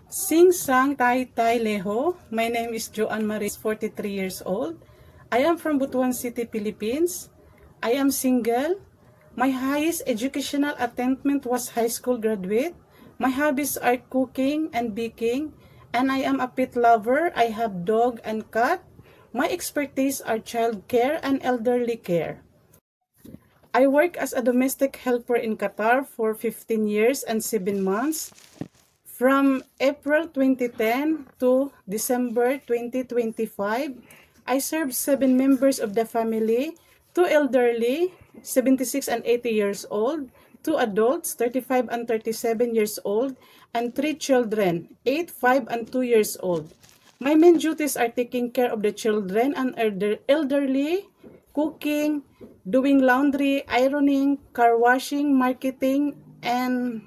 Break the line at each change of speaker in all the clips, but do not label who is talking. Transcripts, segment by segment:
Sing Sang Tai Tai Leho. My name is Joanne Marie, 43 years old. I am from Butuan City, Philippines. I am single. My highest educational attainment was high school graduate. My hobbies are cooking and baking, and I am a pet lover. I have dog and cat. My expertise are child care and elderly care. I work as a domestic helper in Qatar for 15 years and 7 months. From April 2010 to December 2025, I served 7 members of the family, 2 elderly, 76 and 80 years old, 2 adults, 35 and 37 years old, and 3 children, 8, 5, and 2 years old. My main duties are taking care of the children and elderly, cooking, doing laundry, ironing, car washing, marketing, and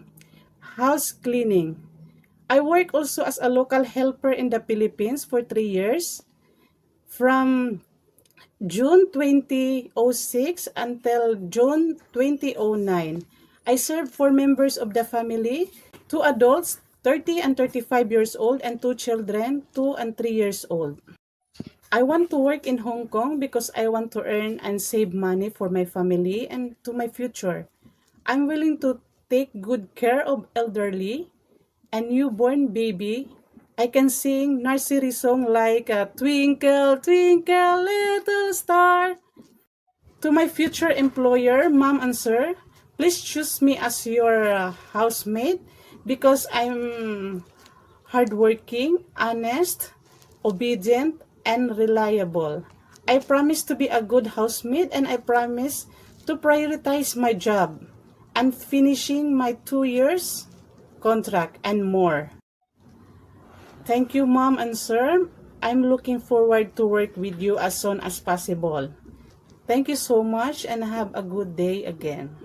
house cleaning. I work also as a local helper in the Philippines for 3 years. From June 2006 until June 2009, I served 4 members of the family, 2 adults, 30 and 35 years old, and 2 children, 2 and 3 years old. I want to work in Hong Kong because I want to earn and save money for my family and to my future. I'm willing to take good care of elderly and newborn baby. I can sing nursery song like Twinkle, Twinkle, Little Star. To my future employer, mom and sir, please choose me as your housemaid because I'm hardworking, honest, obedient, and reliable. I promise to be a good housemaid and I promise to prioritize my job and finishing my 2 years contract and more. Thank you, mom and sir. I'm looking forward to work with you as soon as possible. Thank you so much and have a good day again.